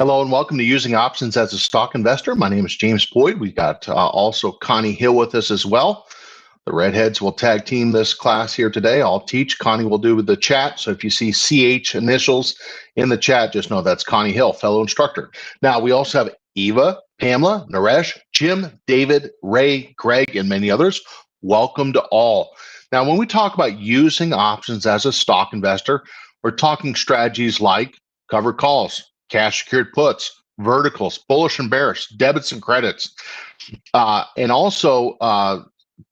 Hello and welcome to Using Options as a Stock Investor. My name is James Boyd. We got also Connie Hill with us as well. The Redheads will tag team this class here today. I'll teach. Connie will do the chat. So if you see CH initials in the chat, just know that's Connie Hill, fellow instructor. Now, we also have Eva, Pamela, Naresh, Jim, David, Ray, Greg, and many others. Welcome to all. Now, when we talk about using options as a stock investor, we're talking strategies like covered calls, cash secured puts, verticals, bullish and bearish, debits and credits. And also,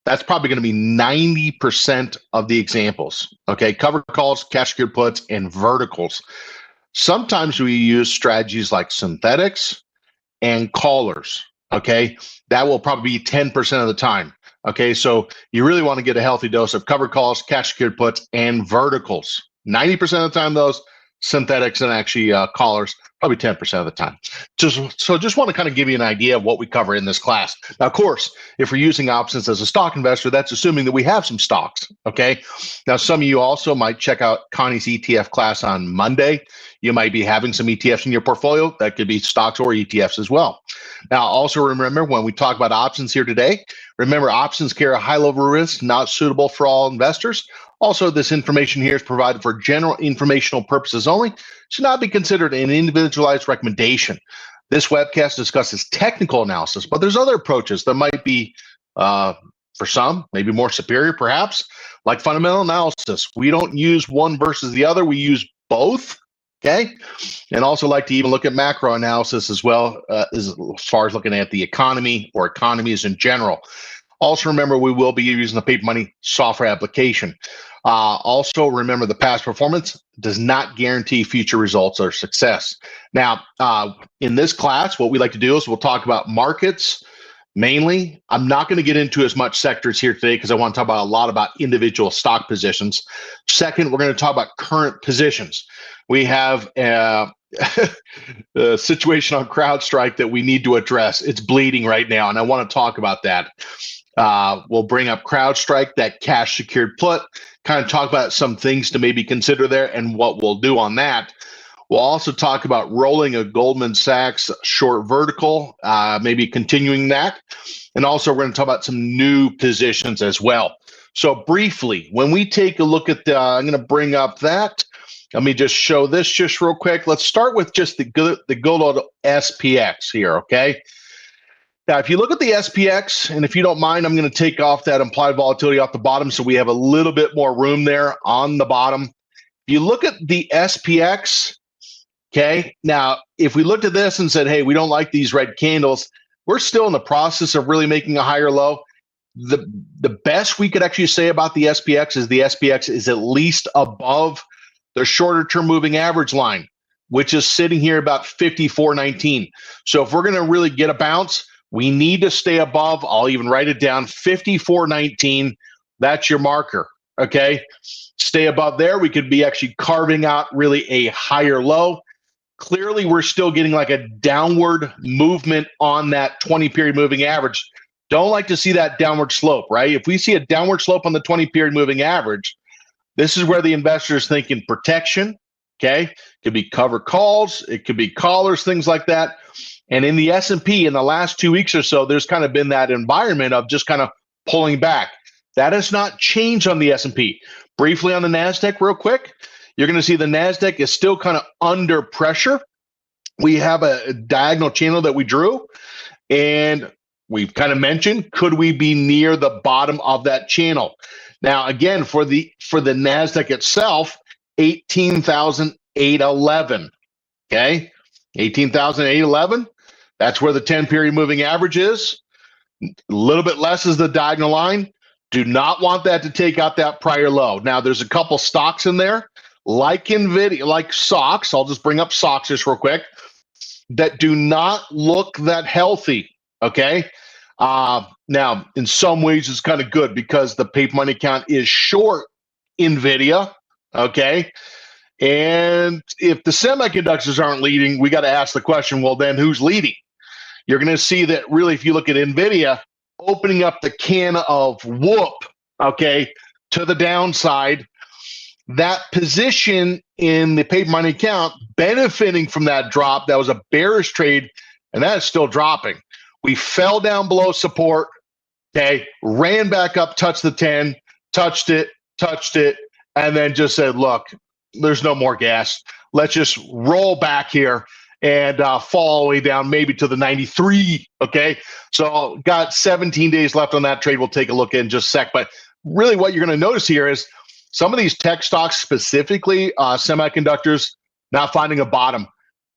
that's probably going to be 90% of the examples. Okay, covered calls, cash secured puts, and verticals. Sometimes we use strategies like synthetics and callers. Okay, that will probably be 10% of the time. Okay, so you really want to get a healthy dose of covered calls, cash secured puts, and verticals. 90% of the time, those synthetics and actually callers, probably 10% of the time. Just want to kind of give you an idea of what we cover in this class. Now, of course, if we're using options as a stock investor, that's assuming that we have some stocks, okay? Now, some of you also might check out Connie's ETF class on Monday. You might be having some ETFs in your portfolio. That could be stocks or ETFs as well. Now, also remember, when we talk about options here today, remember options carry a high level of risk, not suitable for all investors. Also, this information here is provided for general informational purposes only, should not be considered an individualized recommendation. This webcast discusses technical analysis, but there's other approaches that might be, for some, maybe more superior perhaps, like fundamental analysis. We don't use one versus the other, we use both, okay? And also like to even look at macro analysis as well, as far as looking at the economy or economies in general. Also remember, we will be using the paper money software application. Also remember, the past performance does not guarantee future results or success. Now, in this class, what we like to do is we'll talk about markets mainly. I'm not going to get into as much sectors here today because I want to talk about a lot about individual stock positions. Second, we're going to talk about current positions. We have a situation on CrowdStrike that we need to address. It's bleeding right now, and I want to talk about that. We'll bring up CrowdStrike, that cash secured put, kind of talk about some things to maybe consider there and what we'll do on that. We'll also talk about rolling a Goldman Sachs short vertical, maybe continuing that. And also we're going to talk about some new positions as well. So briefly, when we take a look at I'm going to bring up that. Let me just show this just real quick. Let's start with just the good old SPX here, okay? Now, if you look at the SPX, and if you don't mind, I'm going to take off that implied volatility off the bottom so we have a little bit more room there on the bottom. If you look at the SPX, okay, now, if we looked at this and said, hey, we don't like these red candles, we're still in the process of really making a higher low. The best we could actually say about the SPX is at least above the shorter term moving average line, which is sitting here about 54.19. So if we're going to really get a bounce, we need to stay above, I'll even write it down, 54.19. That's your marker, okay? Stay above there. We could be actually carving out really a higher low. Clearly, we're still getting like a downward movement on that 20-period moving average. Don't like to see that downward slope, right? If we see a downward slope on the 20-period moving average, this is where the investor is thinking protection, okay? It could be covered calls. It could be callers, things like that. And in the S&P in the last 2 weeks or so, there's kind of been that environment of just kind of pulling back. That has not changed on the S&P. Briefly on the NASDAQ real quick, you're going to see the NASDAQ is still kind of under pressure. We have a diagonal channel that we drew, and we've kind of mentioned, could we be near the bottom of that channel? Now, again, for the NASDAQ itself, 18,811, okay? 18,811. That's where the 10-period moving average is. A little bit less is the diagonal line. Do not want that to take out that prior low. Now, there's a couple stocks in there, like NVIDIA, like SOX. I'll just bring up SOX just real quick, that do not look that healthy, okay? Now, in some ways, it's kind of good because the paper money account is short NVIDIA, okay? And if the semiconductors aren't leading, we got to ask the question, well, then who's leading? You're going to see that really, if you look at NVIDIA, opening up the can of whoop, okay, to the downside, that position in the paper money account benefiting from that drop. That was a bearish trade, and that is still dropping. We fell down below support, okay, ran back up, touched the 10, touched it, and then just said, look, there's no more gas. Let's just roll back here and fall all the way down maybe to the 93, okay? So got 17 days left on that trade. We'll take a look in just a sec. But really what you're going to notice here is some of these tech stocks, specifically semiconductors, not finding a bottom.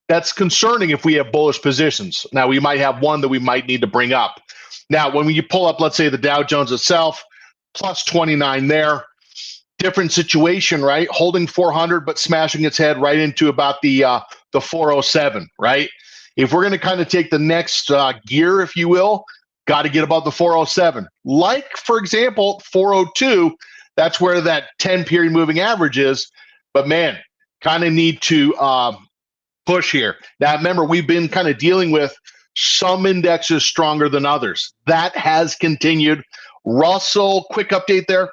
That's concerning if we have bullish positions. Now, we might have one that we might need to bring up. Now, when you pull up, let's say, the Dow Jones itself, plus 29 there, different situation, right? Holding 400, but smashing its head right into about the 407, right? If we're going to kind of take the next gear, if you will, got to get above the 407. Like, for example, 402, that's where that 10-period moving average is. But, man, kind of need to push here. Now, remember, we've been kind of dealing with some indexes stronger than others. That has continued. Russell, quick update there,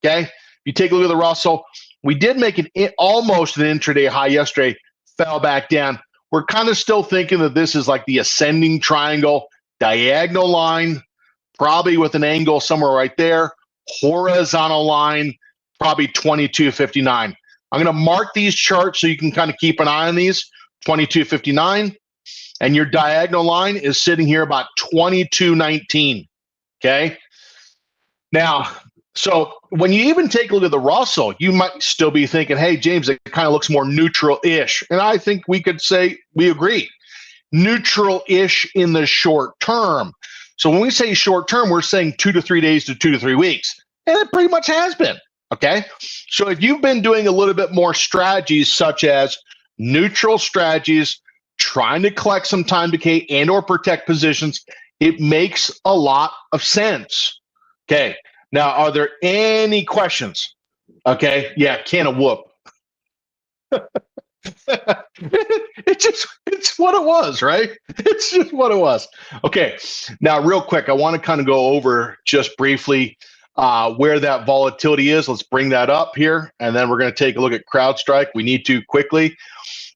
okay? You take a look at the Russell. We did make almost an intraday high yesterday, fell back down. We're kind of still thinking that this is like the ascending triangle, diagonal line, probably with an angle somewhere right there, horizontal line, probably 22.59. I'm going to mark these charts so you can kind of keep an eye on these, 22.59, and your diagonal line is sitting here about 22.19, okay? Now, so when you even take a look at the Russell, you might still be thinking, hey, James, it kind of looks more neutral-ish. And I think we could say we agree. Neutral-ish in the short term. So when we say short term, we're saying 2 to 3 days to 2 to 3 weeks. And it pretty much has been, okay? So if you've been doing a little bit more strategies such as neutral strategies, trying to collect some time decay and or protect positions, it makes a lot of sense, okay? Now, are there any questions? Okay, yeah, can of whoop. It's what it was, right? It's just what it was. Okay, now real quick, I want to kind of go over just briefly where that volatility is. Let's bring that up here, and then we're going to take a look at CrowdStrike. We need to quickly.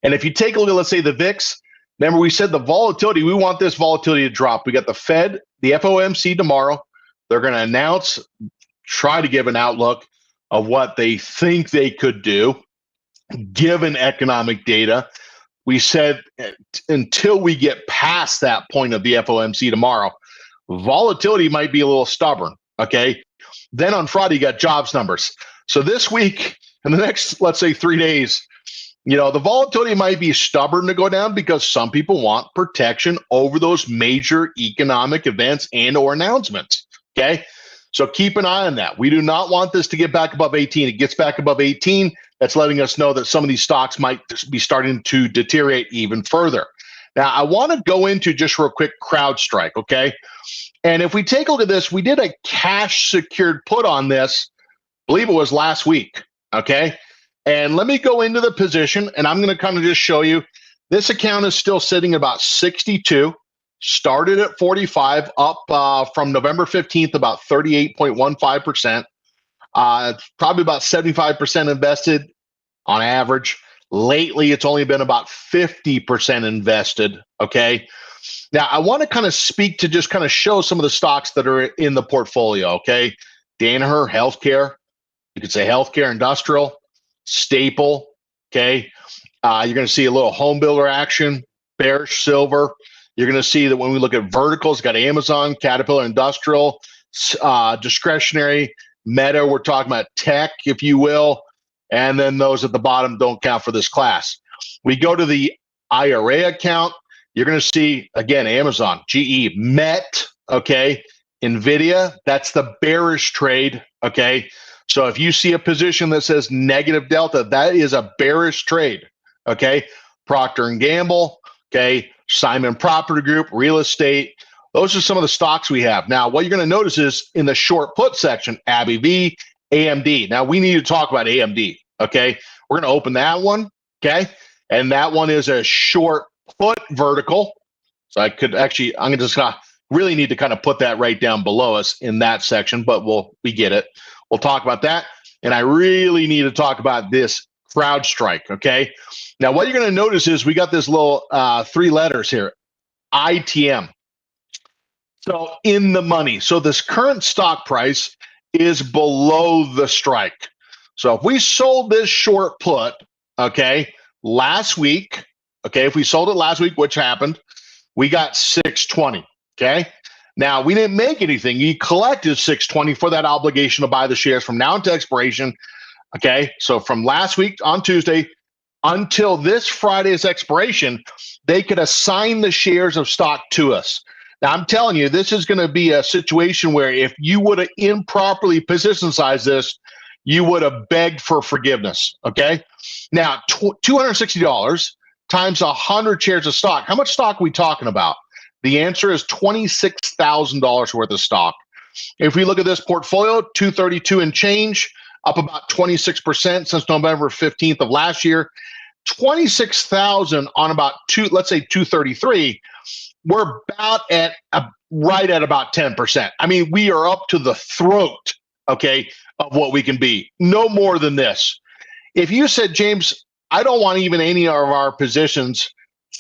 And if you take a look at, let's say, the VIX, remember we said the volatility, we want this volatility to drop. We got the Fed, the FOMC tomorrow. They're going to announce, try to give an outlook of what they think they could do given economic data. We said until we get past that point of the FOMC tomorrow, volatility might be a little stubborn, okay? Then on Friday, you got jobs numbers. So this week, in the next, let's say, 3 days, you know, the volatility might be stubborn to go down because some people want protection over those major economic events and or announcements, okay? So keep an eye on that. We do not want this to get back above 18. It gets back above 18. That's letting us know that some of these stocks might be starting to deteriorate even further. Now, I want to go into just real quick CrowdStrike, okay? And if we take a look at this, we did a cash secured put on this, I believe it was last week, okay? And let me go into the position, and I'm going to kind of just show you. This account is still sitting about 62. Started at 45, up from November 15th, about 38.15%. Probably about 75% invested on average. Lately, it's only been about 50% invested, okay? Now, I want to kind of speak to just kind of show some of the stocks that are in the portfolio, okay? Danaher, healthcare. You could say healthcare, industrial, staple, okay? You're going to see a little home builder action, bearish silver. You're going to see that when we look at verticals, got Amazon, Caterpillar, industrial, discretionary, Meta, we're talking about tech, if you will, and then those at the bottom don't count for this class. We go to the IRA account, you're going to see, again, Amazon, GE, Met, okay, NVIDIA, that's the bearish trade, okay? So if you see a position that says negative delta, that is a bearish trade, okay? Procter & Gamble, okay, Simon Property Group, real estate. Those are some of the stocks we have. Now, what you're going to notice is in the short put section, AbbVie, AMD. Now, we need to talk about AMD, okay? We're going to open that one, okay? And that one is a short put vertical. So I could actually, I'm just going to really need to kind of put that right down below us in that section, but we get it. We'll talk about that. And I really need to talk about this CrowdStrike, okay? Now, what you're going to notice is we got this little 3 letters here, ITM. So in the money. So this current stock price is below the strike. So if we sold this short put, okay, last week, okay, if we sold it last week, which happened, we got 620, okay? Now, we didn't make anything. You collected 620 for that obligation to buy the shares from now until expiration, okay? So from last week on Tuesday until this Friday's expiration, they could assign the shares of stock to us. Now, I'm telling you, this is going to be a situation where if you would have improperly position sized this, you would have begged for forgiveness, okay? Now, $260 times 100 shares of stock. How much stock are we talking about? The answer is $26,000 worth of stock. If we look at this portfolio, 232 and change, up about 26% since November 15th of last year. 26,000 on about let's say 233. We're about at right at about 10%. I mean, we are up to the throat, okay, of what we can be. No more than this. If you said, James, I don't want even any of our positions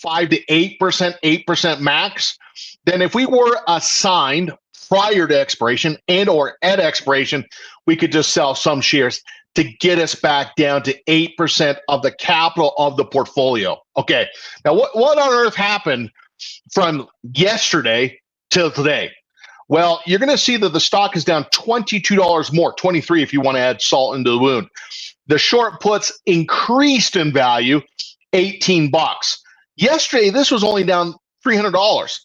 5 to 8%, 8% max, then if we were assigned prior to expiration and or at expiration, we could just sell some shares to get us back down to 8% of the capital of the portfolio. Okay, now what on earth happened from yesterday till today? Well, you're going to see that the stock is down $22 more, 23 if you want to add salt into the wound. The short puts increased in value, $18. Yesterday, this was only down $300.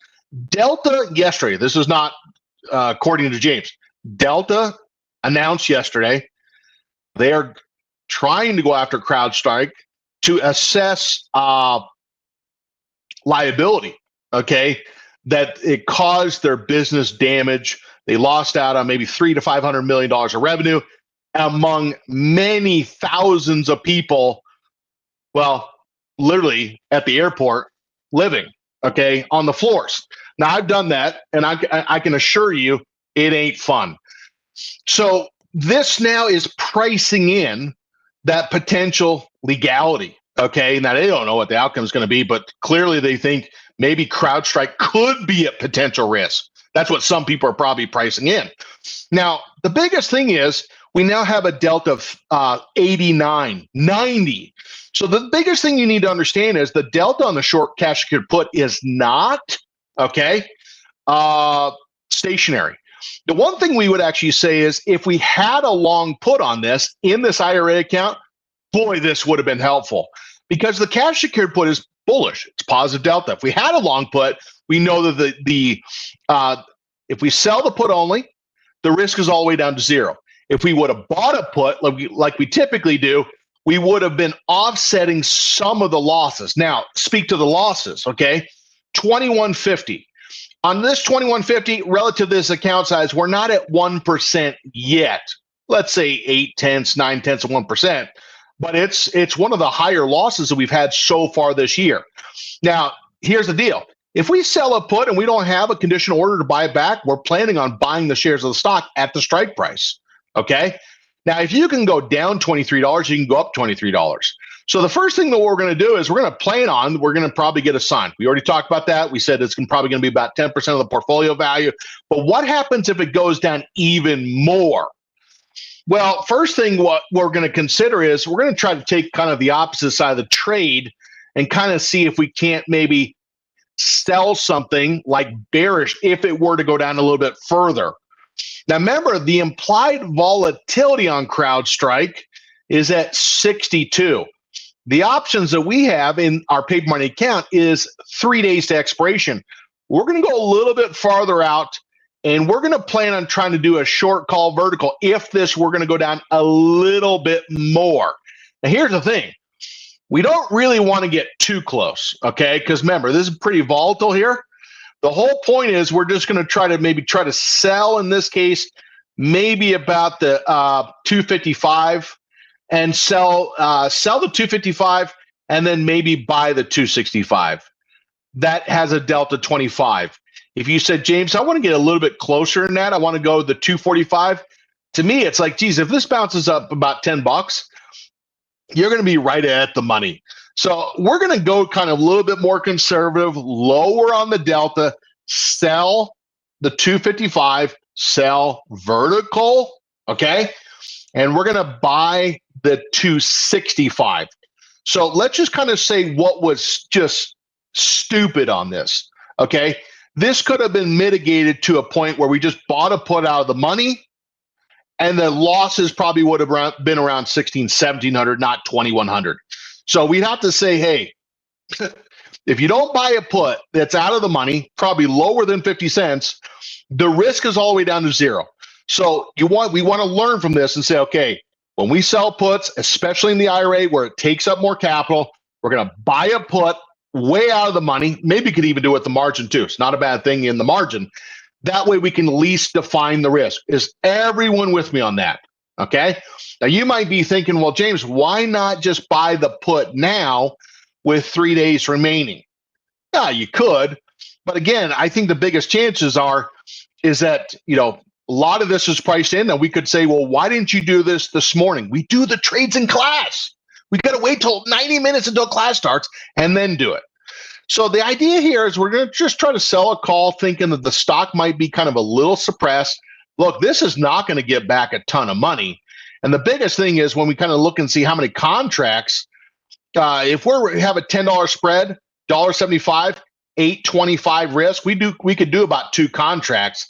Delta yesterday, this is not according to James. Delta announced yesterday they are trying to go after CrowdStrike to assess liability, okay, that it caused their business damage. They lost out on maybe $300 to $500 million of revenue among many thousands of people, well, literally at the airport living, okay, on the floors. Now, I've done that, and I can assure you it ain't fun. So this now is pricing in that potential legality, okay? Now, they don't know what the outcome is going to be, but clearly they think maybe CrowdStrike could be at potential risk. That's what some people are probably pricing in. Now, the biggest thing is we now have a delta of 89, 90. So the biggest thing you need to understand is the delta on the short cash secured put is not, okay, stationary. The one thing we would actually say is if we had a long put on this in this IRA account, boy, this would have been helpful because the cash secured put is bullish. It's positive delta. If we had a long put, we know that if we sell the put only, the risk is all the way down to zero. If we would have bought a put like we typically do, we would have been offsetting some of the losses. Now, speak to the losses, okay? 2150. On this 2150, relative to this account size, we're not at 1% yet. Let's say 0.8, 0.9 of 1%, but it's one of the higher losses that we've had so far this year. Now, here's the deal. If we sell a put and we don't have a conditional order to buy it back, we're planning on buying the shares of the stock at the strike price, okay? Now, if you can go down $23, you can go up $23. So the first thing that we're going to do is we're going to probably get assigned. We already talked about that. We said it's probably going to be about 10% of the portfolio value. But what happens if it goes down even more? Well, first thing what we're going to consider is we're going to try to take kind of the opposite side of the trade and kind of see if we can't maybe sell something like bearish if it were to go down a little bit further. Now, remember, the implied volatility on CrowdStrike is at 62. The options that we have in our paper money account is 3 days to expiration. We're going to go a little bit farther out, and we're going to plan on trying to do a short call vertical if this were going to go down a little bit more. Now, here's the thing. We don't really want to get too close, okay? Because remember, this is pretty volatile here. The whole point is we're just going to try to sell, in this case, maybe about the 255 and sell the 255 and then maybe buy the 265. That has a delta 25. If you said, James, I want to get a little bit closer than that, I want to go the 245. To me, it's like, geez, if this bounces up about $10, you're going to be right at the money. So we're going to go kind of a little bit more conservative, lower on the delta, sell the 255, sell vertical, okay? And we're going to buy the 265. So let's just kind of say what was just stupid on this, okay? This could have been mitigated to a point where we just bought a put out of the money, and the losses probably would have been around 1700, not 2100. So we'd have to say, hey, if you don't buy a put that's out of the money, probably lower than 50 cents, the risk is all the way down to zero. So we want to learn from this and say, okay, when we sell puts, especially in the IRA where it takes up more capital, we're going to buy a put way out of the money. Maybe you could even do it at the margin too. It's not a bad thing in the margin. That way we can at least define the risk. Is everyone with me on that? Okay. Now you might be thinking, well, James, why not just buy the put now with 3 days remaining? Yeah, you could. But again, I think the biggest chances is that, a lot of this is priced in, and we could say, well, why didn't you do this morning? We do the trades in class. We got to wait till 90 minutes until class starts and then do it. So the idea here is we're going to just try to sell a call thinking that the stock might be kind of a little suppressed. Look, this is not going to get back a ton of money. And the biggest thing is when we kind of look and see how many contracts, if we have a $10 spread, $1.75, $8.25 risk, we could do about 2 contracts.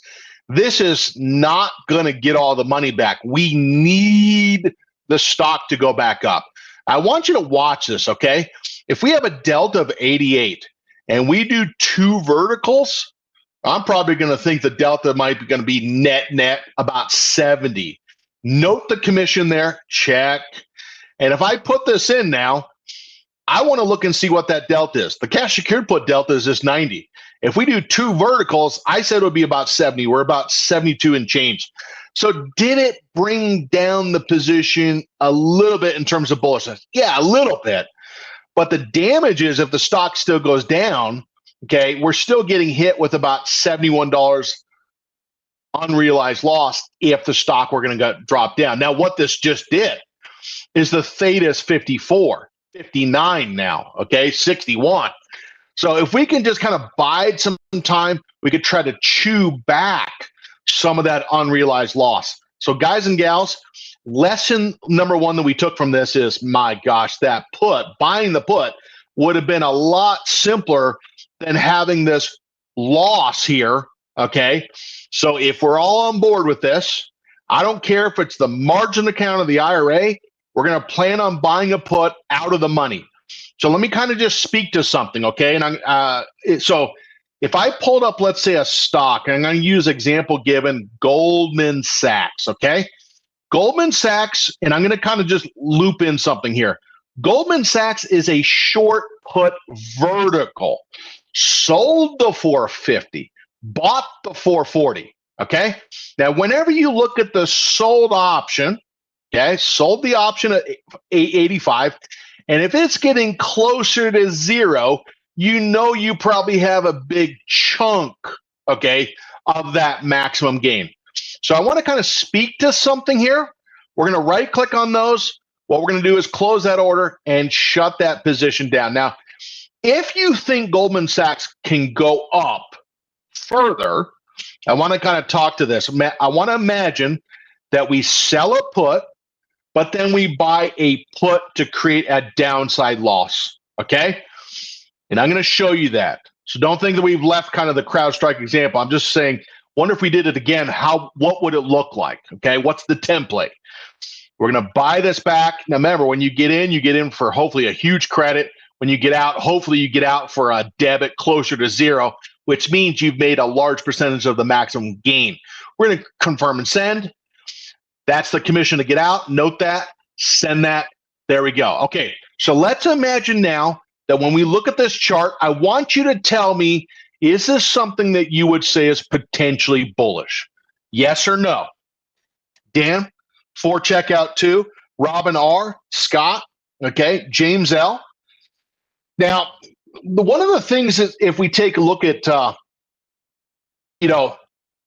This is not going to get all the money back. We need the stock to go back up. I want you to watch this, okay? If we have a delta of 88 and we do 2 verticals, I'm probably going to think the delta might be going to be net about 70. Note the commission there, check. And if I put this in now, I want to look and see what that delta is. The cash secured put delta is just 90. If we do 2 verticals, I said it would be about 70. We're about 72 and change. So did it bring down the position a little bit in terms of bullishness? Yeah, a little bit. But the damage is if the stock still goes down, okay, we're still getting hit with about $71 unrealized loss if the stock were going to drop down. Now, what this just did is the theta is 54, 59 now, okay, 61. So if we can just kind of bide some time, we could try to chew back some of that unrealized loss. So guys and gals, lesson number 1 that we took from this is, my gosh, that put, buying the put would have been a lot simpler than having this loss here, okay? So if we're all on board with this, I don't care if it's the margin account of the IRA, we're going to plan on buying a put out of the money. So let me kind of just speak to something, okay? And so if I pulled up, let's say, a stock, and I'm going to use example given, Goldman Sachs, okay? Goldman Sachs, and I'm going to kind of just loop in something here. Goldman Sachs is a short put vertical. Sold the 450, bought the 440, okay? Now, whenever you look at the sold option, okay, sold the option at 885, and if it's getting closer to 0, you probably have a big chunk, okay, of that maximum gain. So I want to kind of speak to something here. We're going to right click on those. What we're going to do is close that order and shut that position down. Now, if you think Goldman Sachs can go up further, I want to kind of talk to this. I want to imagine that we sell a put, but then we buy a put to create a downside loss, okay? And I'm going to show you that. So don't think that we've left kind of the CrowdStrike example. I'm just saying, wonder if we did it again, what would it look like, okay? What's the template? We're going to buy this back. Now, remember, when you get in for hopefully a huge credit. When you get out, hopefully you get out for a debit closer to 0, which means you've made a large percentage of the maximum gain. We're going to confirm and send. That's the commission to get out. Note that. Send that. There we go. Okay, so let's imagine now that when we look at this chart, I want you to tell me, is this something that you would say is potentially bullish? Yes or no? Dan, 4 checkout 2. Robin R. Scott, okay, James L. Now, one of the things is if we take a look at, I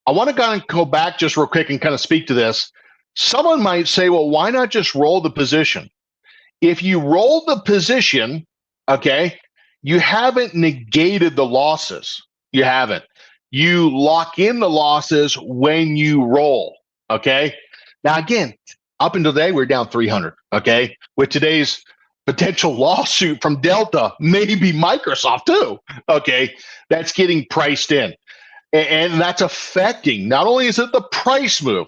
want to kind of go back just real quick and kind of speak to this. Someone might say, well, why not just roll the position? If you roll the position, okay, you haven't negated the losses. You haven't. You lock in the losses when you roll, okay? Now, again, up until today, we're down 300, okay? With today's potential lawsuit from Delta, maybe Microsoft too, okay? That's getting priced in. And that's affecting, not only is it the price move,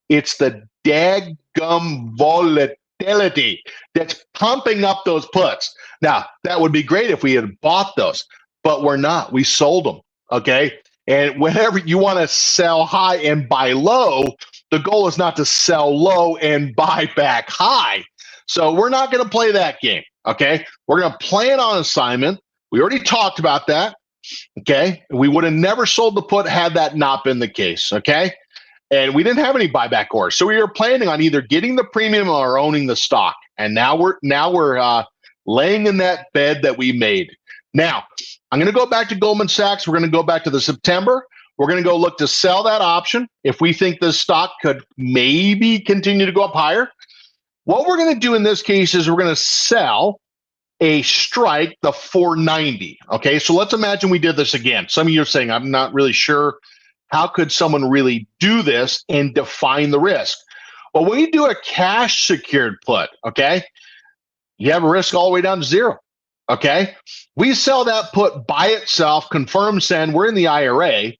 it's the daggum volatility that's pumping up those puts. Now, that would be great if we had bought those, but we're not. We sold them, okay? And whenever you want to sell high and buy low, the goal is not to sell low and buy back high. So we're not going to play that game, okay? We're going to play it on assignment. We already talked about that, okay? We would have never sold the put had that not been the case, okay? And we didn't have any buyback orders, so we were planning on either getting the premium or owning the stock. And now we're laying in that bed that we made. Now I'm going to go back to Goldman Sachs. We're going to go back to the September. We're going to go look to sell that option if we think the stock could maybe continue to go up higher. What we're going to do in this case is we're going to sell a strike, the 490. Okay, so let's imagine we did this again. Some of you are saying, I'm not really sure. How could someone really do this and define the risk? Well, when you do a cash secured put, okay, you have a risk all the way down to zero. Okay, we sell that put by itself, confirm send. We're in the IRA.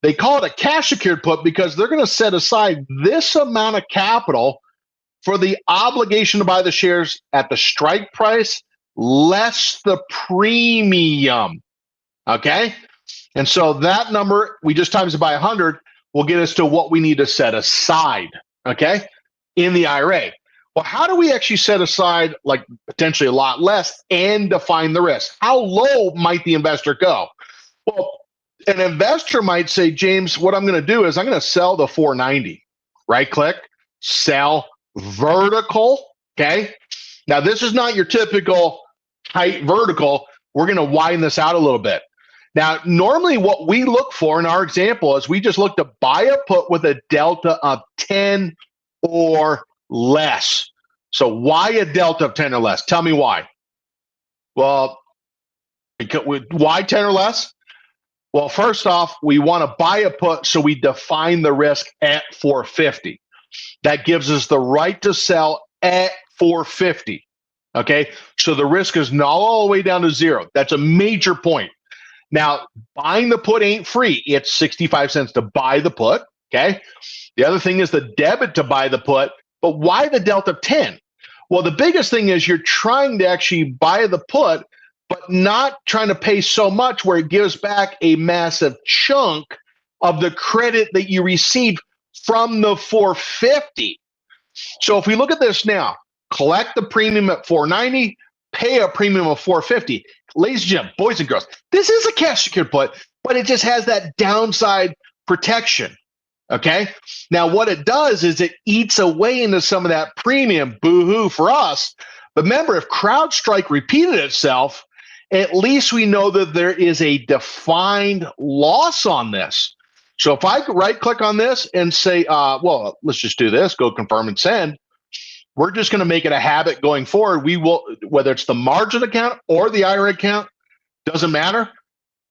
They call it a cash secured put because they're going to set aside this amount of capital for the obligation to buy the shares at the strike price less the premium. Okay. And so that number, we just times it by 100, will get us to what we need to set aside, okay, in the IRA. Well, how do we actually set aside like potentially a lot less and define the risk? How low might the investor go? Well, an investor might say, James, what I'm going to do is I'm going to sell the 490, right click, sell vertical, okay? Now, this is not your typical tight vertical. We're going to widen this out a little bit. Now, normally what we look for in our example is we just look to buy a put with a delta of 10 or less. So why a delta of 10 or less? Tell me why. Well, why 10 or less? Well, first off, we want to buy a put, so we define the risk at 450. That gives us the right to sell at 450. Okay, so the risk is not all the way down to zero. That's a major point. Now, buying the put ain't free. It's 65 cents to buy the put, okay? The other thing is the debit to buy the put, but why the delta of 10? Well, the biggest thing is you're trying to actually buy the put, but not trying to pay so much where it gives back a massive chunk of the credit that you received from the 450. So if we look at this now, collect the premium at 490, pay a premium of 450. Ladies and gentlemen, boys and girls, this is a cash secured put, but it just has that downside protection. Okay. Now, what it does is it eats away into some of that premium. Boo-hoo for us. But remember, if CrowdStrike repeated itself, at least we know that there is a defined loss on this. So if I right click on this and say, well, let's just do this, go confirm and send. We're just going to make it a habit going forward. We will, whether it's the margin account or the IRA account, doesn't matter.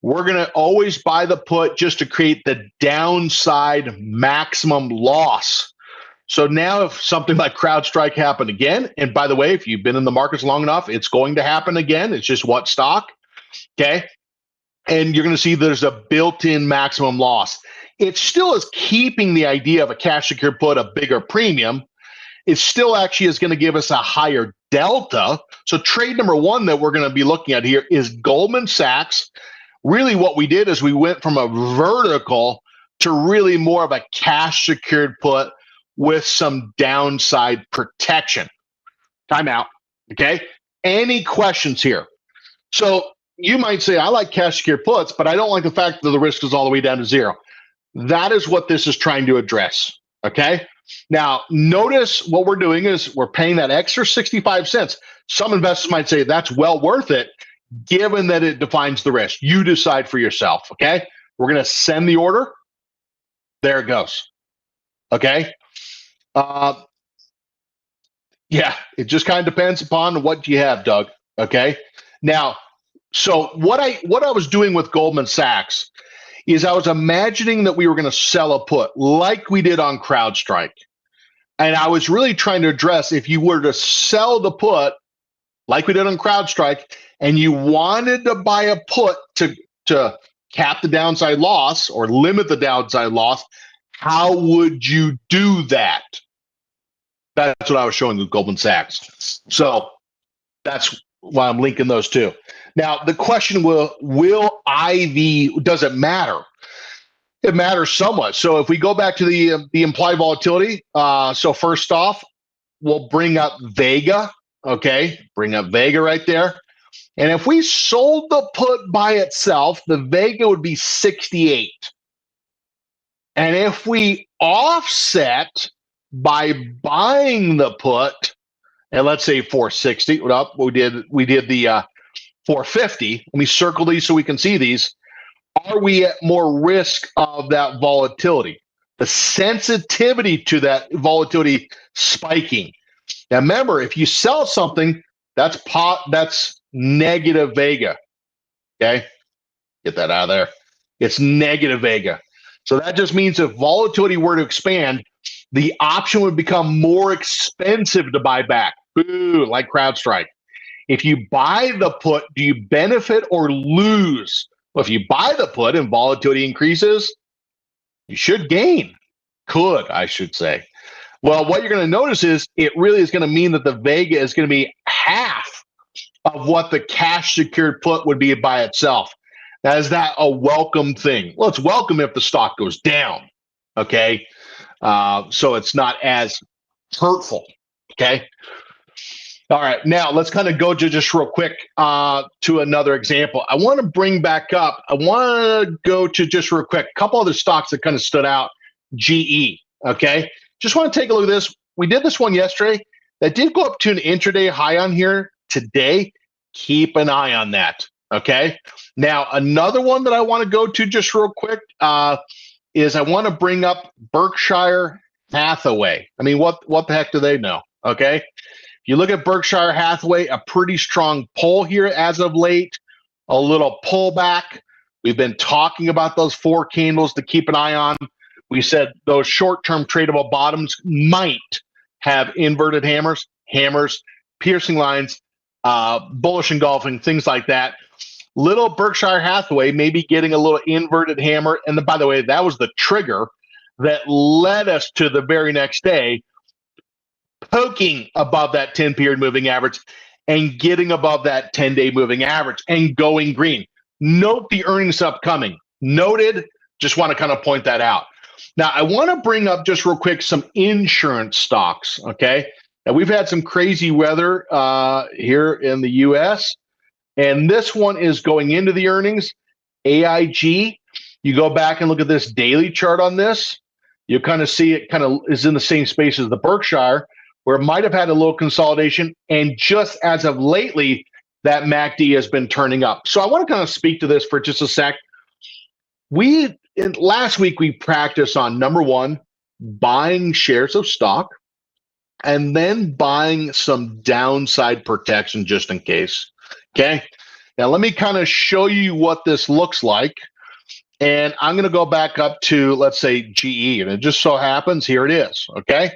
We're going to always buy the put just to create the downside maximum loss. So now if something like CrowdStrike happened again, and by the way, if you've been in the markets long enough, it's going to happen again. It's just what stock, okay? And you're going to see there's a built-in maximum loss. It still is keeping the idea of a cash secured put, a bigger premium. It still actually is going to give us a higher delta. So trade number one that we're going to be looking at here is Goldman Sachs. Really what we did is we went from a vertical to really more of a cash secured put with some downside protection. Time out. Okay. Any questions here? So you might say, I like cash secured puts, but I don't like the fact that the risk is all the way down to zero. That is what this is trying to address. Okay. Now, notice what we're doing is we're paying that extra 65 cents. Some investors might say that's well worth it, given that it defines the risk. You decide for yourself, okay? We're going to send the order. There it goes, okay? Yeah, it just kind of depends upon what you have, Doug. Okay. Now, so what I was doing with Goldman Sachs is I was imagining that we were going to sell a put like we did on CrowdStrike. And I was really trying to address if you were to sell the put like we did on CrowdStrike and you wanted to buy a put to cap the downside loss or limit the downside loss, how would you do that? That's what I was showing with Goldman Sachs. So that's why I'm linking those two. Now, the question will IV, does it matter? It matters somewhat. So if we go back to the implied volatility, so first off, we'll bring up Vega. Okay, bring up Vega right there. And if we sold the put by itself, the Vega would be 68. And if we offset by buying the put, and let's say 460, we did the 450. Let me circle these so we can see these. Are we at more risk of that volatility? The sensitivity to that volatility spiking. Now remember, if you sell something, that's negative Vega. Okay, get that out of there. It's negative Vega. So that just means if volatility were to expand, the option would become more expensive to buy back. Boo, like CrowdStrike. If you buy the put, do you benefit or lose? Well, if you buy the put and volatility increases, you should gain. Could, I should say. Well, what you're going to notice is it really is going to mean that the Vega is going to be half of what the cash secured put would be by itself. Now, is that a welcome thing? Well, it's welcome if the stock goes down. Okay. So it's not as hurtful. Okay. All right. Now let's kind of go to just real quick to another example. I want to bring back up. I want to go to just real quick a couple other stocks that kind of stood out. GE. Okay. Just want to take a look at this. We did this one yesterday. That did go up to an intraday high on here today. Keep an eye on that. Okay. Now another one that I want to go to just real quick is I want to bring up Berkshire Hathaway. I mean, what the heck do they know? Okay. You look at Berkshire Hathaway, a pretty strong pull here as of late, a little pullback. We've been talking about those 4 candles to keep an eye on. We said those short-term tradable bottoms might have inverted hammers, piercing lines, bullish engulfing, things like that. Little Berkshire Hathaway may be getting a little inverted hammer. And by the way, that was the trigger that led us to the very next day poking above that 10-period moving average and getting above that 10-day moving average and going green. Note the earnings upcoming. Noted. Just want to kind of point that out. Now, I want to bring up just real quick some insurance stocks, okay? Now, we've had some crazy weather here in the U.S., and this one is going into the earnings. AIG, you go back and look at this daily chart on this, you kind of see it kind of is in the same space as the Berkshire, where it might have had a little consolidation, and just as of lately, that MACD has been turning up. So I want to kind of speak to this for just a sec. Last week, we practiced on, number one, buying shares of stock, and then buying some downside protection just in case. Okay. Now, let me kind of show you what this looks like. And I'm going to go back up to, let's say, GE. And it just so happens, here it is. Okay.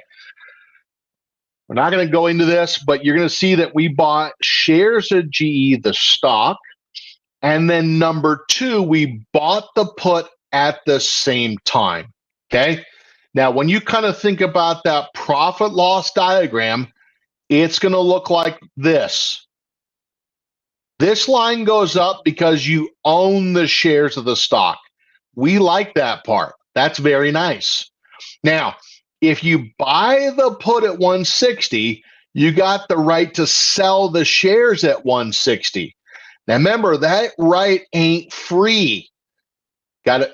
We're not going to go into this, but you're going to see that we bought shares of GE, the stock. And then number 2, we bought the put at the same time. Okay. Now, when you kind of think about that profit loss diagram, it's going to look like this. This line goes up because you own the shares of the stock. We like that part. That's very nice. Now, if you buy the put at 160, you got the right to sell the shares at 160. Now, remember, that right ain't free.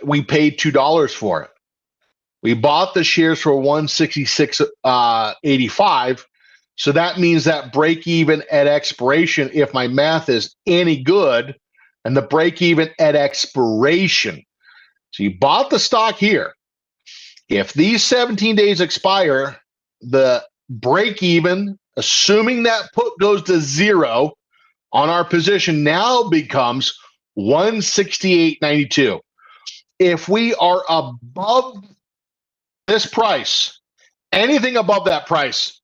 We paid $2 for it. We bought the shares for 166.85. So that means that break even at expiration, if my math is any good, and the break even at expiration. So you bought the stock here. If these 17 days expire, the break even, assuming that put goes to zero on our position, now becomes 168.92. If we are above this price, anything above that price,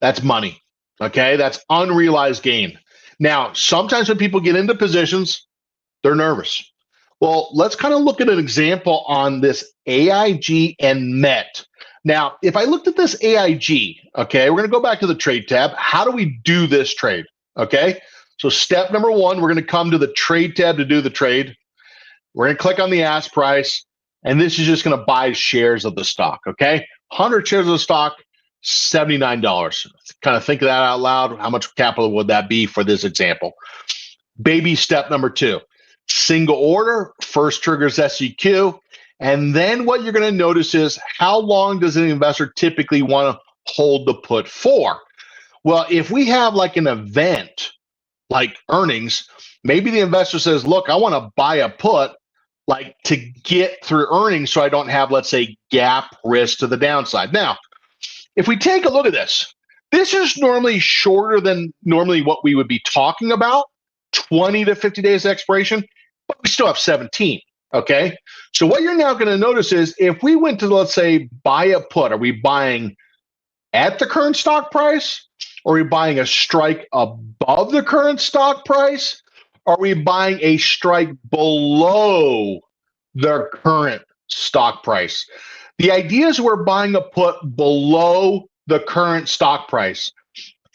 that's money. Okay, that's unrealized gain. Now, sometimes when people get into positions, they're nervous. Well, let's kind of look at an example on this AIG and MET. Now, if I looked at this AIG, okay, we're going to go back to the trade tab. How do we do this trade? Okay, so step number one, we're going to come to the trade tab to do the trade. We're going to click on the ask price, and this is just going to buy shares of the stock. Okay, 100 shares of the stock, $79. Kind of think of that out loud. How much capital would that be for this example? Baby step number two. Single order, first triggers SEQ, and then what you're going to notice is how long does an investor typically want to hold the put for? Well, if we have like an event like earnings, maybe the investor says, look, I want to buy a put like to get through earnings so I don't have, let's say, gap risk to the downside. Now, if we take a look at this, this is normally shorter than normally what we would be talking about. 20 to 50 days expiration, but we still have 17, okay? So what you're now going to notice is if we went to, let's say, buy a put, are we buying at the current stock price? Are we buying a strike above the current stock price? Are we buying a strike below the current stock price? The idea is we're buying a put below the current stock price.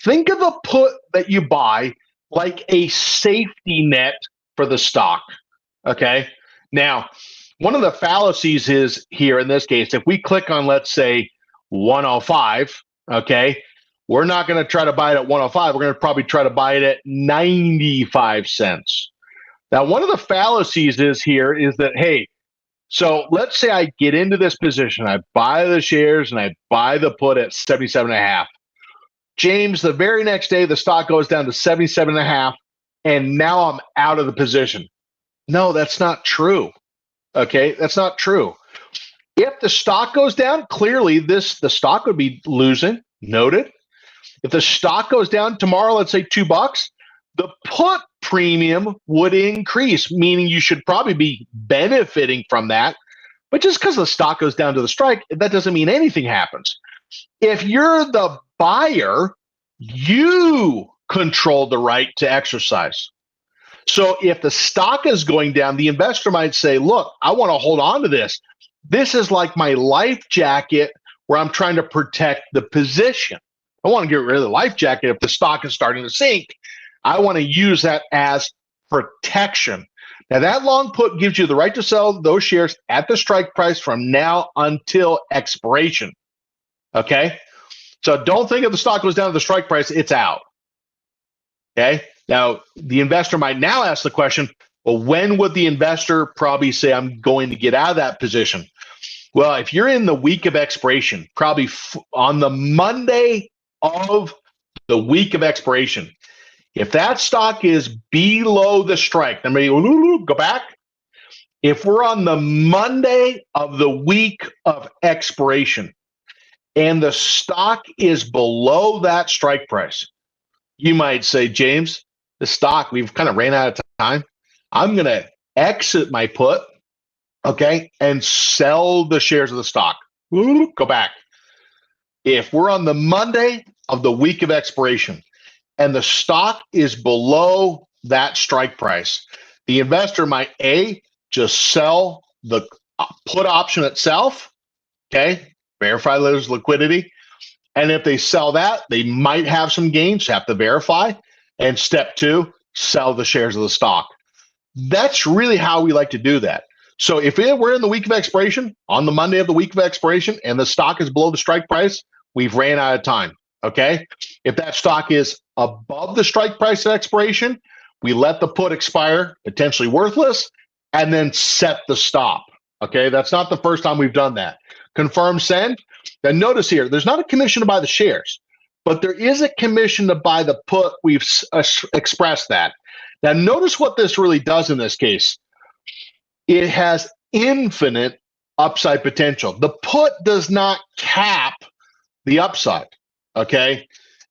Think of a put that you buy like a safety net for the stock, okay? Now, one of the fallacies is here in this case, if we click on, let's say, 105, okay, we're not going to try to buy it at 105. We're going to probably try to buy it at 95 cents. Now, one of the fallacies is here is that, hey, so let's say I get into this position, I buy the shares and I buy the put at 77.5. James, the very next day, the stock goes down to 77.5, and now I'm out of the position. No, that's not true. Okay, that's not true. If the stock goes down, clearly the stock would be losing. Noted. If the stock goes down tomorrow, let's say $2, the put premium would increase, meaning you should probably be benefiting from that. But just because the stock goes down to the strike, that doesn't mean anything happens. If you're the buyer, you control the right to exercise. So if the stock is going down, the investor might say, look, I want to hold on to this. This is like my life jacket where I'm trying to protect the position. I want to get rid of the life jacket if the stock is starting to sink. I want to use that as protection. Now, that long put gives you the right to sell those shares at the strike price from now until expiration. Okay? So don't think if the stock goes down to the strike price, it's out. Okay? Now, the investor might now ask the question, well, when would the investor probably say, I'm going to get out of that position? Well, if you're in the week of expiration, probably on the Monday of the week of expiration, if that stock is below the strike, let me go back. If we're on the Monday of the week of expiration and the stock is below that strike price, you might say, James, the stock, we've kind of ran out of time. I'm going to exit my put, okay, and sell the shares of the stock. Go back. If we're on the Monday of the week of expiration and the stock is below that strike price, the investor might just sell the put option itself, okay, verify there's liquidity. And if they sell that, they might have some gains, have to verify. And step two, sell the shares of the stock. That's really how we like to do that. So if we're in the week of expiration, on the Monday of the week of expiration, and the stock is below the strike price, we've ran out of time, okay? If that stock is above the strike price at expiration, we let the put expire, potentially worthless, and then set the stop, okay? That's not the first time we've done that. Confirm send. Then notice here, there's not a commission to buy the shares, but there is a commission to buy the put. We've expressed that. Now, notice what this really does in this case. It has infinite upside potential. The put does not cap the upside, okay?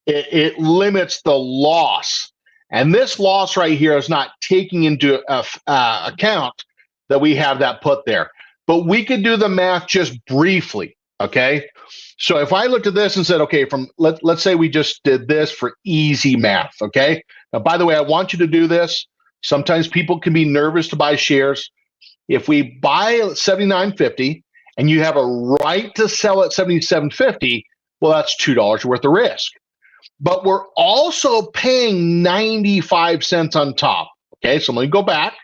It limits the loss. And this loss right here is not taking into account that we have that put there. But we could do the math just briefly, okay? So if I looked at this and said, okay, let's say we just did this for easy math, okay? Now, by the way, I want you to do this. Sometimes people can be nervous to buy shares. If we buy at $79.50 and you have a right to sell at $77.50, well, that's $2 worth of risk. But we're also paying 95 cents on top. Okay, so let me go back.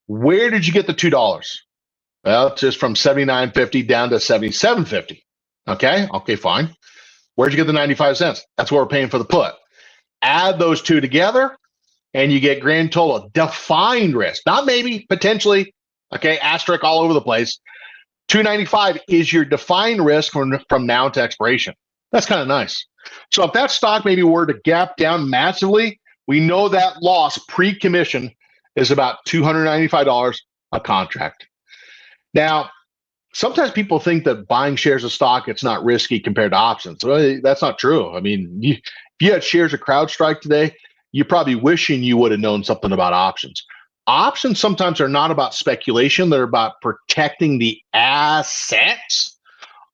Where did you get the $2? Well, it's just from $79.50 down to $77.50. Okay, fine. Where'd you get the 95 cents? That's what we're paying for the put. Add those two together, and you get grand total defined risk. Not maybe, potentially. Okay, asterisk all over the place. $295 is your defined risk from now to expiration. That's kind of nice. So if that stock maybe were to gap down massively, we know that loss pre-commission is about $295 a contract. Now, sometimes people think that buying shares of stock, it's not risky compared to options. Well, that's not true. I mean, if you had shares of CrowdStrike today, you're probably wishing you would have known something about options. Options sometimes are not about speculation. They're about protecting the assets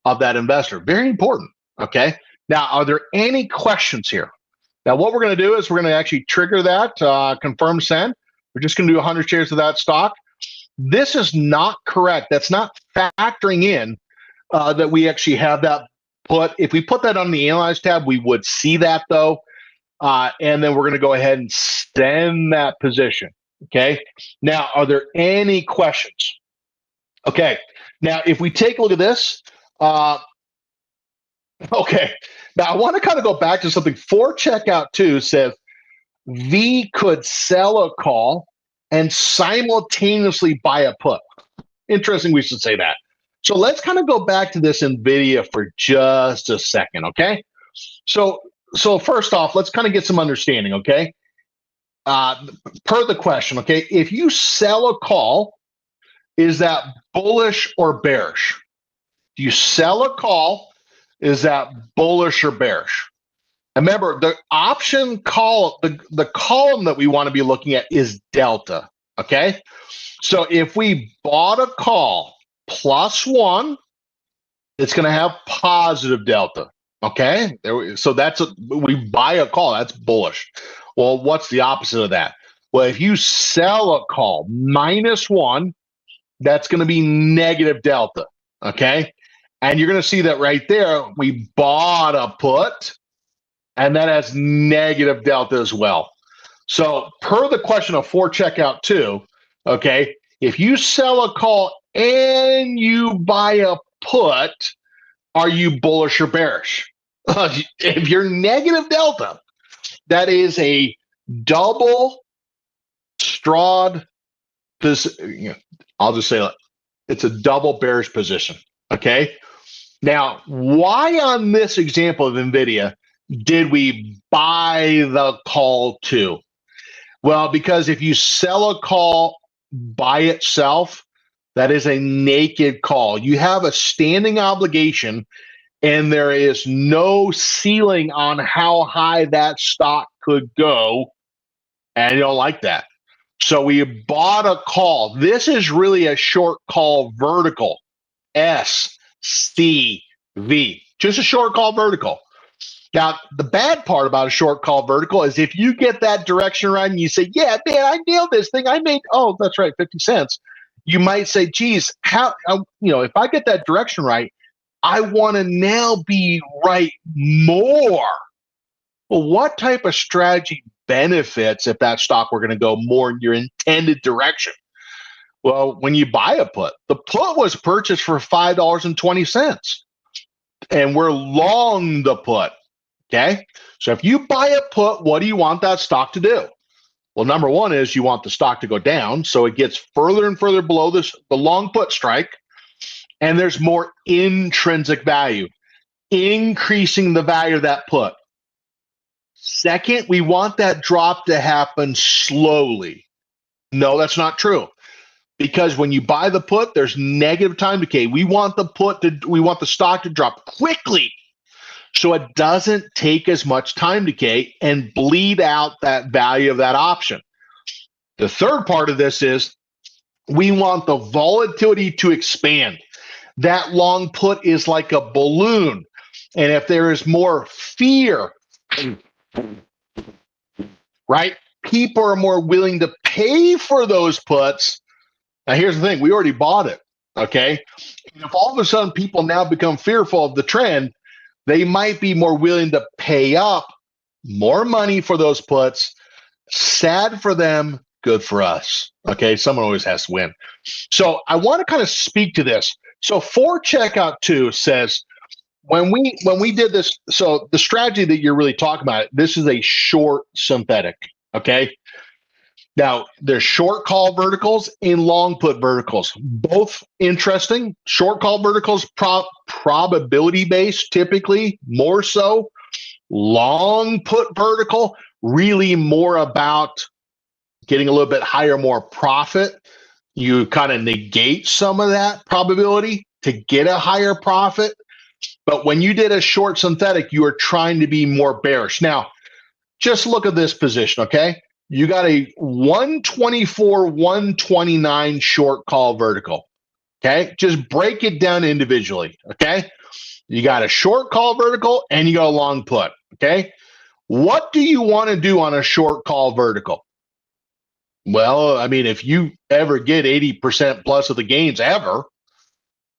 of that investor. Very important, okay? Now, are there any questions here? Now, what we're going to do is we're going to actually trigger that, confirm send. We're just going to do 100 shares of that stock. This is not correct. That's not factoring in that we actually have that put. If we put that on the Analyze tab, we would see that, though. And then we're going to go ahead and send that position. Okay. Now, are there any questions? Okay. Now, if we take a look at this, okay. Now, I want to kind of go back to something. For checkout 2 says V could sell a call and simultaneously buy a put. Interesting, we should say that. So let's kind of go back to this NVIDIA for just a second, okay? So first off, let's kind of get some understanding, okay? Per the question, okay? If you sell a call, is that bullish or bearish? Do you sell a call? Is that bullish or bearish? And remember, the option call, the column that we want to be looking at is delta, okay? So if we bought a call +1, it's going to have positive delta, okay? So we buy a call, that's bullish. Well, what's the opposite of that? Well, if you sell a call -1, that's going to be negative delta, okay? And you're going to see that right there. We bought a put, and that has negative delta as well. So per the question of for checkout 2, okay, if you sell a call and you buy a put, are you bullish or bearish? If you're negative delta, that is a double strawed, I'll just say it's a double bearish position, okay? Now, why on this example of NVIDIA did we buy the call to? Well, because if you sell a call by itself, that is a naked call. You have a standing obligation, and there is no ceiling on how high that stock could go, and you don't like that. So we bought a call. This is really a short call vertical, SCV, just a short call vertical. Now, the bad part about a short call vertical is if you get that direction right and you say, yeah, man, I nailed this thing. I made, oh, that's right, 50 cents. You might say, geez, if I get that direction right, I want to now be right more. Well, what type of strategy benefits if that stock were going to go more in your intended direction? Well, when you buy a put, the put was purchased for $5.20, and we're long the put. Okay, so if you buy a put, what do you want that stock to do? Well, number one is you want the stock to go down, so it gets further and further below the long put strike, and there's more intrinsic value, increasing the value of that put. Second, we want that drop to happen slowly. No, that's not true. Because when you buy the put, there's negative time decay. We want the stock to drop quickly. So it doesn't take as much time decay and bleed out that value of that option. The third part of this is we want the volatility to expand. That long put is like a balloon. And if there is more fear, right, people are more willing to pay for those puts. Now, here's the thing. We already bought it, okay? And if all of a sudden people now become fearful of the trend, they might be more willing to pay up more money for those puts. Sad for them, good for us, okay? Someone always has to win. So I want to kind of speak to this. So for checkout 2 says, when we did this, so the strategy that you're really talking about, this is a short synthetic, okay? Now, there's short call verticals and long put verticals, both interesting. Short call verticals, probability based, typically more so. Long put vertical, really more about getting a little bit higher, more profit. You kind of negate some of that probability to get a higher profit. But when you did a short synthetic, you are trying to be more bearish. Now, just look at this position, okay? You got a 124, 129 short call vertical, okay? Just break it down individually, okay? You got a short call vertical and you got a long put, okay? What do you want to do on a short call vertical? Well, I mean, if you ever get 80% plus of the gains ever,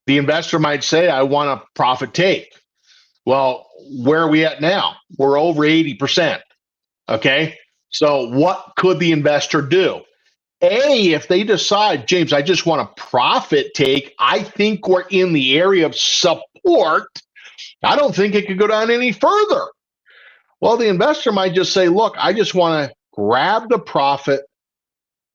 the investor might say, I want a profit take. Well, where are we at now? We're over 80%. Okay. So what could the investor do? A, if they decide, James, I just want a profit take, I think we're in the area of support. I don't think it could go down any further. Well, the investor might just say, look, I just want to grab the profit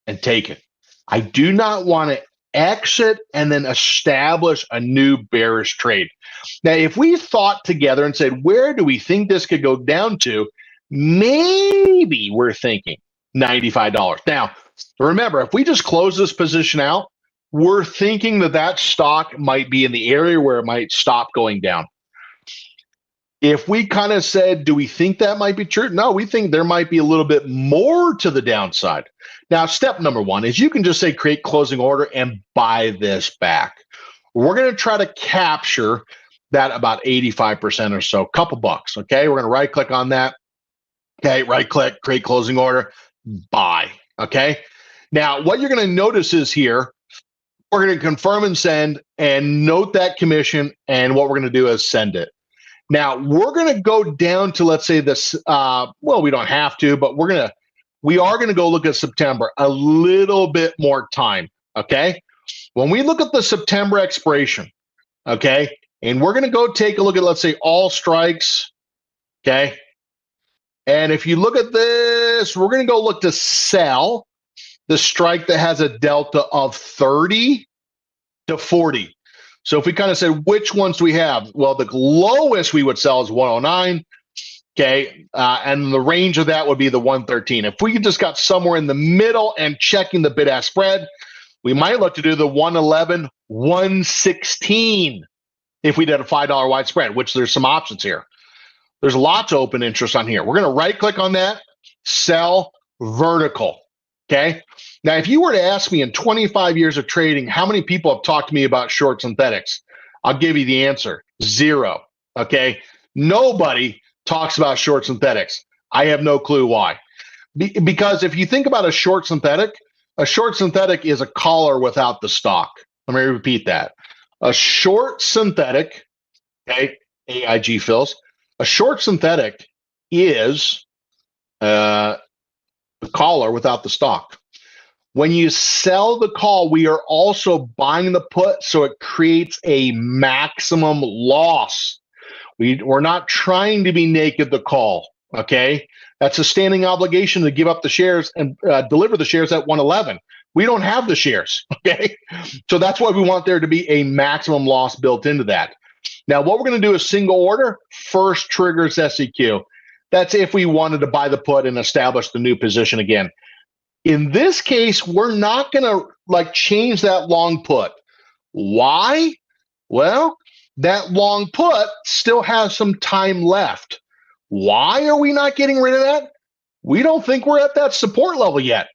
and take it. I do not want to exit and then establish a new bearish trade. Now, if we thought together and said, where do we think this could go down to? Maybe we're thinking $95. Now, remember, if we just close this position out, we're thinking that that stock might be in the area where it might stop going down. If we kind of said, do we think that might be true? No, we think there might be a little bit more to the downside. Now, step number 1 is you can just say create closing order and buy this back. We're going to try to capture that about 85% or so, couple bucks, okay? We're going to right click on that. Okay, right click, create closing order, buy, okay? Now, what you're going to notice is here, we're going to confirm and send and note that commission, and what we're going to do is send it. Now, we're going to go down to, let's say this, well, we don't have to, but we are going to go look at September, a little bit more time, okay? When we look at the September expiration, okay, and we're going to go take a look at, let's say, all strikes, okay? And if you look at this, we're going to go look to sell the strike that has a delta of 30 to 40. So if we kind of said, which ones do we have? Well, the lowest we would sell is 109, okay? And the range of that would be the 113. If we just got somewhere in the middle and checking the bid-ask spread, we might look to do the 111, 116 if we did a $5 wide spread, which there's some options here. There's lots of open interest on here. We're going to right-click on that, sell vertical, okay? Now, if you were to ask me in 25 years of trading, how many people have talked to me about short synthetics? I'll give you the answer, 0, okay? Nobody talks about short synthetics. I have no clue why. Because if you think about a short synthetic is a collar without the stock. Let me repeat that. A short synthetic, okay, AIG fills, a short synthetic is the collar without the stock. When you sell the call, we are also buying the put, so it creates a maximum loss. We're not trying to be naked the call, okay? That's a standing obligation to give up the shares and deliver the shares at 111. We don't have the shares, okay? So that's why we want there to be a maximum loss built into that. Now, what we're going to do is single order, first triggers SEQ. That's if we wanted to buy the put and establish the new position again. In this case, we're not going to change that long put. Why? Well, that long put still has some time left. Why are we not getting rid of that? We don't think we're at that support level yet.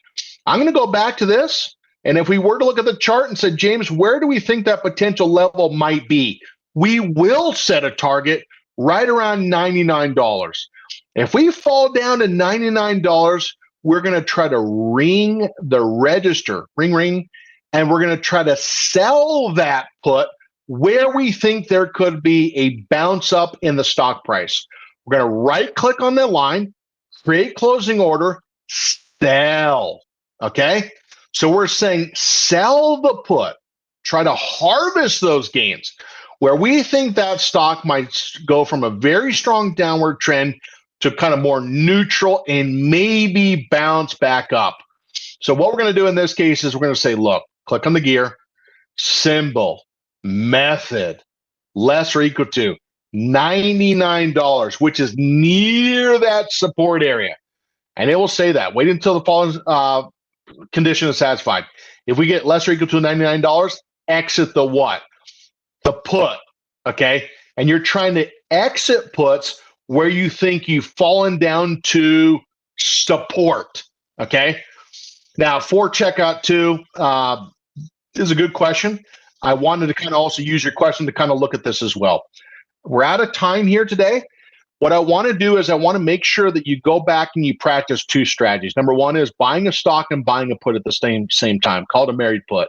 I'm going to go back to this. And if we were to look at the chart and said, James, where do we think that potential level might be? We will set a target right around $99. If we fall down to $99, we're going to try to ring the register, ring, and we're going to try to sell that put where we think there could be a bounce up in the stock price. We're going to right click on that line, create closing order, sell. Okay. So we're saying sell the put, try to harvest those gains where we think that stock might go from a very strong downward trend to kind of more neutral and maybe bounce back up. So what we're going to do in this case is we're going to say, look, click on the gear, symbol, method, less or equal to $99, which is near that support area. And it will say that. Wait until the following condition is satisfied. If we get less or equal to $99, exit the what? The put, okay? And you're trying to exit puts where you think you've fallen down to support, okay? Now, for checkout two, this is a good question. I wanted to kind of also use your question to kind of look at this as well. We're out of time here today. What I want to do is I want to make sure that you go back and you practice two strategies. Number one is buying a stock and buying a put at the same time, called a married put.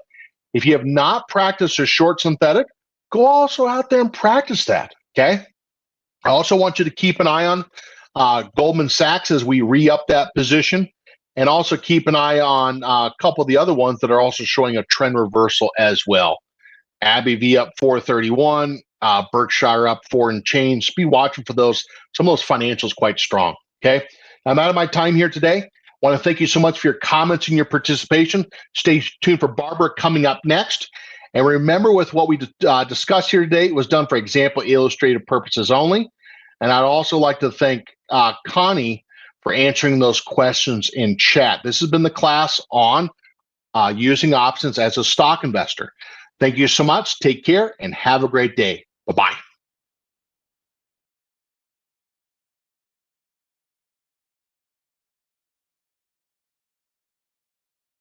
If you have not practiced a short synthetic, go also out there and practice that, okay? I also want you to keep an eye on Goldman Sachs as we re-up that position, and also keep an eye on a couple of the other ones that are also showing a trend reversal as well. AbbVie up 431, Berkshire up 4 and change. Be watching for those. Some of those financials quite strong. Okay. I'm out of my time here today. Want to thank you so much for your comments and your participation. Stay tuned for Barbara coming up next. And remember, with what we discussed here today, it was done for example illustrative purposes only. And I'd also like to thank Connie for answering those questions in chat. This has been the class on using options as a stock investor. Thank you so much. Take care and have a great day. Bye-bye.